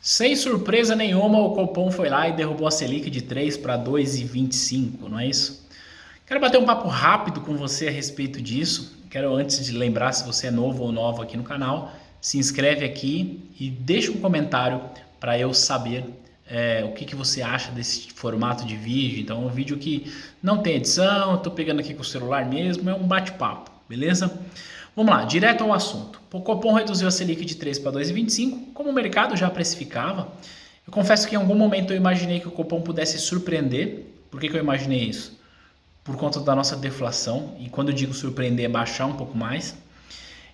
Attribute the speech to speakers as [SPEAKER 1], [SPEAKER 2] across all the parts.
[SPEAKER 1] Sem surpresa nenhuma, o Copom foi lá e derrubou a Selic de 3 para 2,25, não é isso? Quero bater um papo rápido com você a respeito disso. Quero, antes de lembrar, se você é novo ou nova aqui no canal, se inscreve aqui e deixa um comentário para eu saber o que você acha desse formato de vídeo. Então, é um vídeo que não tem edição, eu estou pegando aqui com o celular mesmo, é um bate-papo, beleza? Vamos lá, direto ao assunto. O Copom reduziu a Selic de 3 para 2,25, como o mercado já precificava. Eu confesso que em algum momento eu imaginei que o Copom pudesse surpreender. Por que eu imaginei isso? Por conta da nossa deflação, e quando eu digo surpreender é baixar um pouco mais.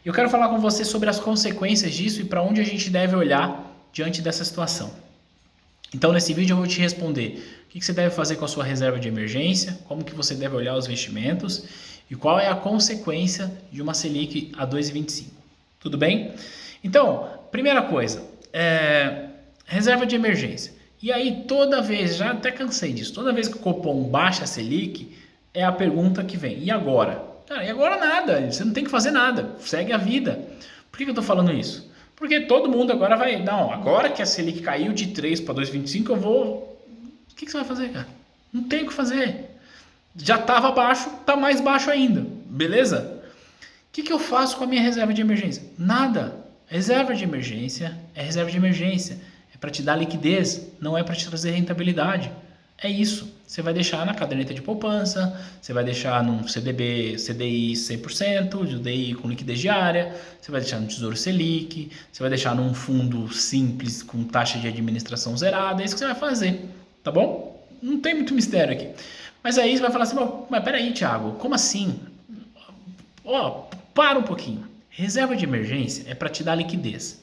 [SPEAKER 1] Eu quero falar com você sobre as consequências disso e para onde a gente deve olhar diante dessa situação. Então nesse vídeo eu vou te responder o que você deve fazer com a sua reserva de emergência, como que você deve olhar os investimentos e qual é a consequência de uma Selic a 2,25. Tudo bem? Então, primeira coisa, reserva de emergência. E aí toda vez, já até cansei disso, toda vez que o Copom baixa a Selic, é a pergunta que vem, e agora? Cara, e agora nada, você não tem que fazer nada, segue a vida. Por que eu estou falando isso? Porque todo mundo agora vai, não, agora que a Selic caiu de 3 para 2,25, eu vou... O que você vai fazer, cara? Não tem o que fazer. Já estava baixo, está mais baixo ainda, beleza? O que eu faço com a minha reserva de emergência? Nada. Reserva de emergência é reserva de emergência. É para te dar liquidez, não é para te trazer rentabilidade. É isso. Você vai deixar na caderneta de poupança, você vai deixar num CDB, CDI 100%, DI com liquidez diária, você vai deixar no Tesouro Selic, você vai deixar num fundo simples com taxa de administração zerada, é isso que você vai fazer, tá bom? Não tem muito mistério aqui. Mas aí você vai falar assim, mas peraí, Thiago, como assim? Para um pouquinho. Reserva de emergência é para te dar liquidez.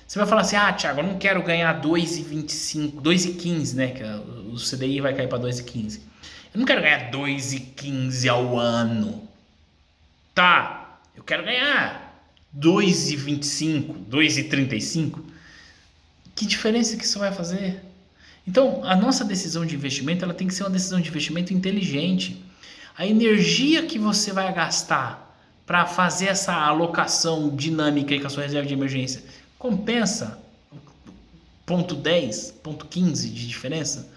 [SPEAKER 1] Você vai falar assim, Thiago, eu não quero ganhar 2,25, 2,15, né? Que o CDI vai cair para 2,15. Eu não quero ganhar 2,15 ao ano. Tá, eu quero ganhar 2,25, 2,35. Que diferença que isso vai fazer? Então, a nossa decisão de investimento, ela tem que ser uma decisão de investimento inteligente. A energia que você vai gastar para fazer essa alocação dinâmica aí com a sua reserva de emergência compensa ponto 10, ponto 15 de diferença?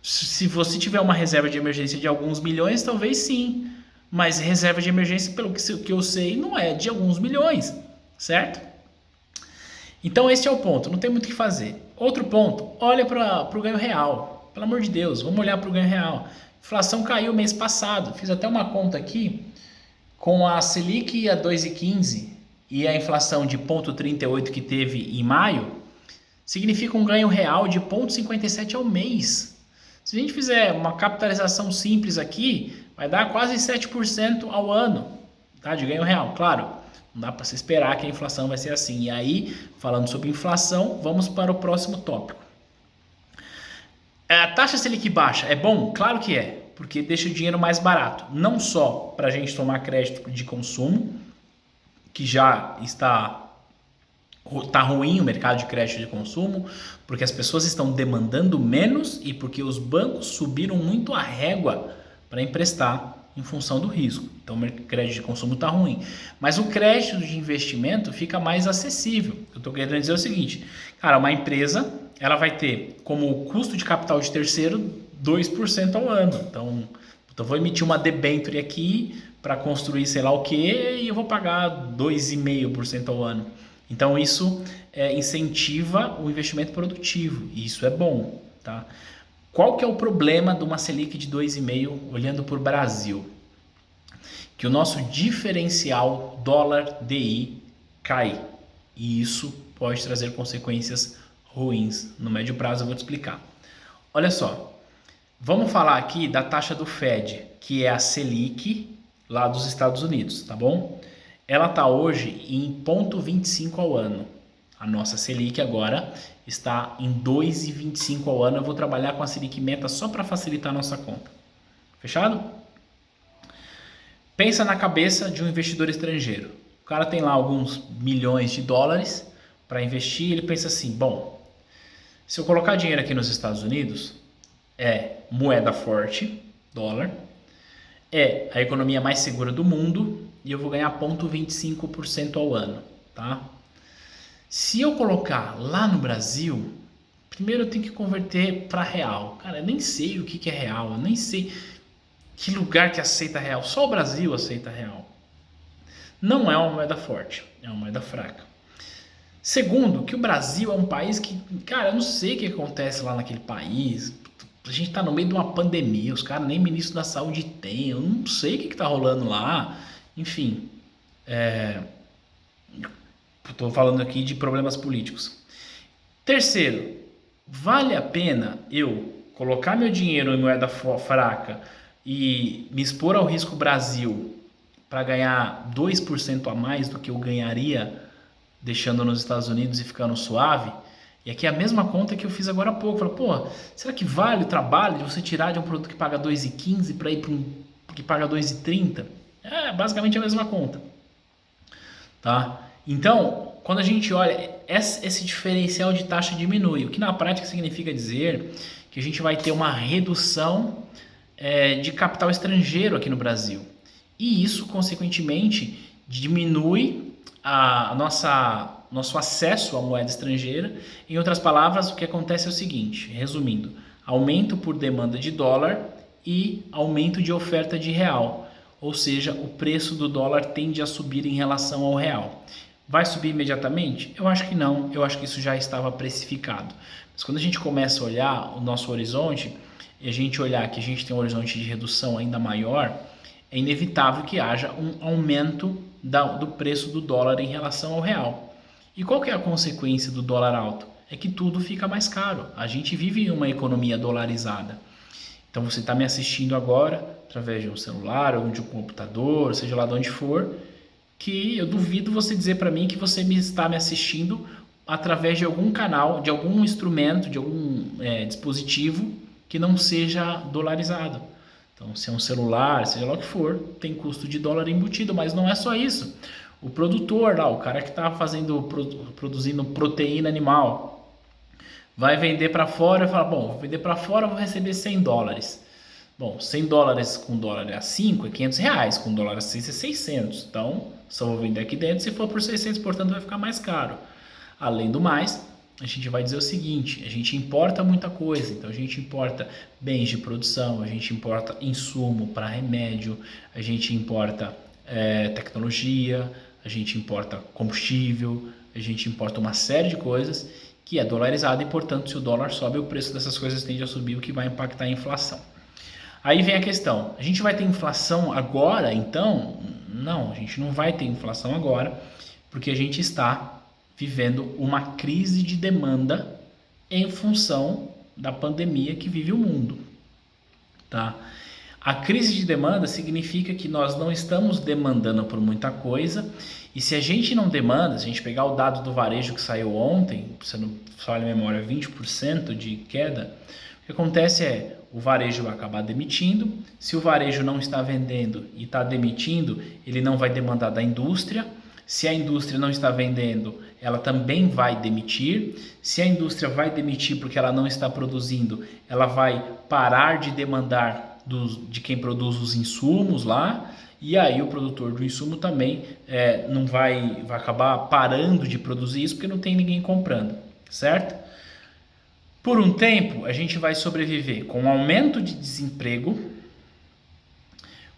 [SPEAKER 1] Se você tiver uma reserva de emergência de alguns milhões, talvez sim. Mas reserva de emergência, pelo que eu sei, não é de alguns milhões, certo? Então esse é o ponto, não tem muito o que fazer. Outro ponto, olha para o ganho real. Pelo amor de Deus, vamos olhar para o ganho real. Inflação caiu mês passado, fiz até uma conta aqui, com a Selic a 2,15 e a inflação de 0,38 que teve em maio, significa um ganho real de 0,57 ao mês. Se a gente fizer uma capitalização simples aqui, vai dar quase 7% ao ano, tá? De ganho real. Claro, não dá para se esperar que a inflação vai ser assim. E aí, falando sobre inflação, vamos para o próximo tópico. A taxa Selic baixa é bom? Claro que é, porque deixa o dinheiro mais barato. Não só para a gente tomar crédito de consumo, que já está ruim o mercado de crédito de consumo, porque as pessoas estão demandando menos e porque os bancos subiram muito a régua para emprestar em função do risco. Então o crédito de consumo está ruim. Mas o crédito de investimento fica mais acessível. Eu estou querendo dizer o seguinte, cara, uma empresa ela vai ter como custo de capital de terceiro 2% ao ano. Então eu vou emitir uma debênture aqui para construir sei lá o que e eu vou pagar 2,5% ao ano. Então isso incentiva o investimento produtivo e isso é bom, tá? Qual que é o problema de uma Selic de 2,5 olhando para o Brasil? Que o nosso diferencial dólar-DI cai e isso pode trazer consequências ruins no médio prazo, eu vou te explicar. Olha só, vamos falar aqui da taxa do Fed, que é a Selic lá dos Estados Unidos, tá bom? Ela está hoje em 0,25 ao ano. A nossa Selic agora está em 2,25 ao ano. Eu vou trabalhar com a Selic meta só para facilitar a nossa conta. Fechado? Pensa na cabeça de um investidor estrangeiro. O cara tem lá alguns milhões de dólares para investir. Ele pensa assim, bom, se eu colocar dinheiro aqui nos Estados Unidos, é moeda forte, dólar, é a economia mais segura do mundo e eu vou ganhar 0,25% ao ano, tá? Se eu colocar lá no Brasil, Primeiro eu tenho que converter para real. Cara, eu nem sei o que é real, eu nem sei que lugar que aceita real. Só o Brasil aceita real. Não é uma moeda forte, é uma moeda fraca. Segundo, que o Brasil é um país que, cara, eu não sei o que acontece lá naquele país. A gente tá no meio de uma pandemia, os caras nem ministro da saúde tem, eu não sei o que tá rolando lá. Enfim, tô falando aqui de problemas políticos. Terceiro, vale a pena eu colocar meu dinheiro em moeda fraca e me expor ao risco Brasil para ganhar 2% a mais do que eu ganharia deixando nos Estados Unidos e ficando suave? E aqui é a mesma conta que eu fiz agora há pouco. Falei, pô, será que vale o trabalho de você tirar de um produto que paga 2,15 para ir para um que paga 2,30? É basicamente a mesma conta. Tá? Então, quando a gente olha, esse diferencial de taxa diminui, o que na prática significa dizer que a gente vai ter uma redução de capital estrangeiro aqui no Brasil. E isso, consequentemente, diminui nosso acesso à moeda estrangeira. Em outras palavras, o que acontece é o seguinte, resumindo, aumento por demanda de dólar e aumento de oferta de real. Ou seja, o preço do dólar tende a subir em relação ao real. Vai subir imediatamente? Eu acho que não, eu acho que isso já estava precificado. Mas quando a gente começa a olhar o nosso horizonte, e a gente olhar que a gente tem um horizonte de redução ainda maior, é inevitável que haja um aumento do preço do dólar em relação ao real. E qual que é a consequência do dólar alto? É que tudo fica mais caro. A gente vive em uma economia dolarizada. Então você está me assistindo agora através de um celular ou de um computador, seja lá de onde for, que eu duvido você dizer para mim que você está me assistindo através de algum canal, de algum instrumento, de algum dispositivo que não seja dolarizado. Então, se é um celular, seja lá o que for, tem custo de dólar embutido, mas não é só isso. O produtor lá, o cara que está produzindo proteína animal, vai vender para fora e fala, bom, vou vender para fora, vou receber 100 dólares. Bom, 100 dólares com dólar a 5 é 500 reais, com dólar a 6 é 600. Então, só vou vender aqui dentro, se for por 600, portanto, vai ficar mais caro. Além do mais, a gente vai dizer o seguinte, a gente importa muita coisa, então a gente importa bens de produção, a gente importa insumo para remédio, a gente importa tecnologia, a gente importa combustível, a gente importa uma série de coisas que é dolarizada e, portanto, se o dólar sobe, o preço dessas coisas tende a subir, o que vai impactar a inflação. Aí vem a questão, a gente vai ter inflação agora, então? Não, a gente não vai ter inflação agora, porque a gente está vivendo uma crise de demanda em função da pandemia que vive o mundo. Tá? A crise de demanda significa que nós não estamos demandando por muita coisa, e se a gente não demanda, se a gente pegar o dado do varejo que saiu ontem, se não falha a memória, 20% de queda, o que acontece é, o varejo vai acabar demitindo, se o varejo não está vendendo e está demitindo, ele não vai demandar da indústria, se a indústria não está vendendo, ela também vai demitir, se a indústria vai demitir porque ela não está produzindo, ela vai parar de demandar de quem produz os insumos lá, e aí o produtor do insumo também não vai acabar parando de produzir isso porque não tem ninguém comprando, certo? Por um tempo a gente vai sobreviver com o aumento de desemprego,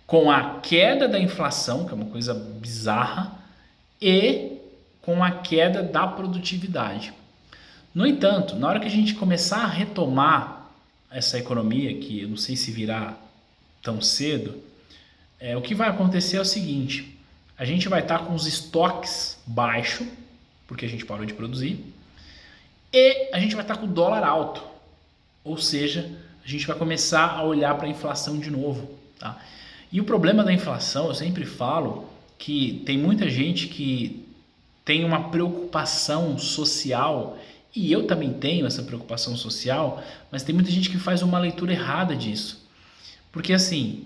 [SPEAKER 1] com a queda da inflação, que é uma coisa bizarra, e com a queda da produtividade. No entanto, na hora que a gente começar a retomar essa economia, que eu não sei se virá tão cedo, o que vai acontecer é o seguinte, a gente vai estar com os estoques baixos, porque a gente parou de produzir, e a gente vai estar com o dólar alto, ou seja, a gente vai começar a olhar para a inflação de novo. Tá? E o problema da inflação, eu sempre falo que tem muita gente que tem uma preocupação social, e eu também tenho essa preocupação social, mas tem muita gente que faz uma leitura errada disso. Porque assim,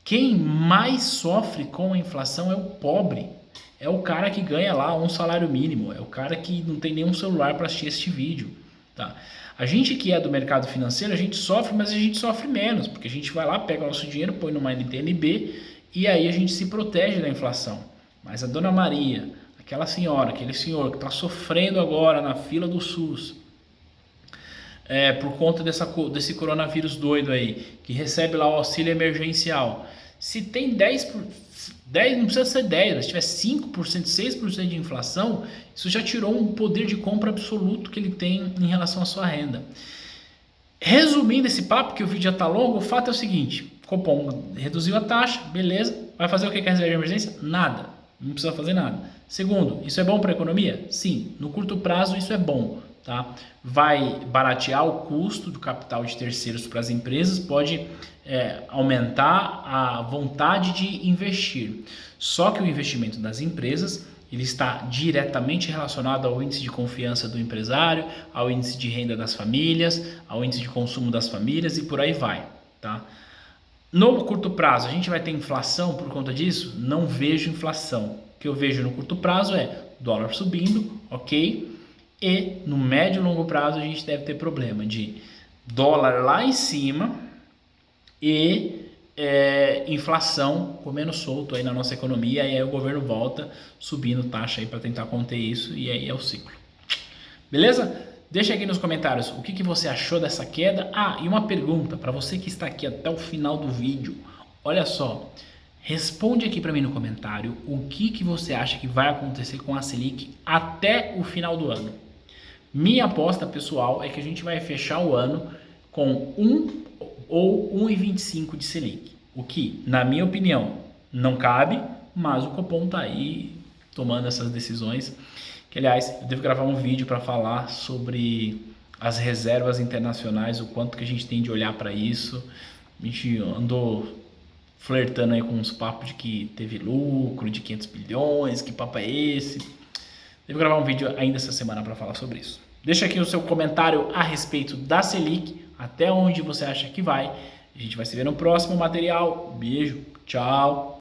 [SPEAKER 1] quem mais sofre com a inflação é o pobre, é o cara que ganha lá um salário mínimo, é o cara que não tem nenhum celular para assistir este vídeo. Tá? A gente que é do mercado financeiro, a gente sofre, mas a gente sofre menos, porque a gente vai lá, pega o nosso dinheiro, põe numa NTNB e aí a gente se protege da inflação. Mas a dona Maria, aquela senhora, aquele senhor que está sofrendo agora na fila do SUS, por conta desse coronavírus doido aí, que recebe lá o auxílio emergencial. Se tem 10 não precisa ser 10, mas se tiver 5%, 6% de inflação, isso já tirou um poder de compra absoluto que ele tem em relação à sua renda. Resumindo esse papo, que o vídeo já está longo, o fato é o seguinte: Copom reduziu a taxa, beleza, vai fazer o que com a reserva de emergência? Nada, não precisa fazer nada. Segundo, isso é bom para a economia? Sim, no curto prazo isso é bom. Tá? Vai baratear o custo do capital de terceiros para as empresas, pode aumentar a vontade de investir. Só que o investimento das empresas ele está diretamente relacionado ao índice de confiança do empresário, ao índice de renda das famílias, ao índice de consumo das famílias e por aí vai. Tá? No curto prazo, a gente vai ter inflação por conta disso? Não vejo inflação. O que eu vejo no curto prazo é dólar subindo, ok? E no médio e longo prazo a gente deve ter problema de dólar lá em cima e inflação comendo solto aí na nossa economia, e aí o governo volta subindo taxa aí para tentar conter isso, e aí é o ciclo. Beleza? Deixa aqui nos comentários o que você achou dessa queda. Ah, e uma pergunta para você que está aqui até o final do vídeo. Olha só, responde aqui para mim no comentário o que você acha que vai acontecer com a Selic até o final do ano. Minha aposta pessoal é que a gente vai fechar o ano com 1 ou 1,25 de Selic. O que, na minha opinião, não cabe, mas o Copom está aí tomando essas decisões. Que, aliás, eu devo gravar um vídeo para falar sobre as reservas internacionais, o quanto que a gente tem de olhar para isso. A gente andou flertando aí com uns papos de que teve lucro de 500 bilhões, que papo é esse? Devo gravar um vídeo ainda essa semana para falar sobre isso. Deixa aqui o seu comentário a respeito da Selic, até onde você acha que vai. A gente vai se ver no próximo material. Beijo, tchau!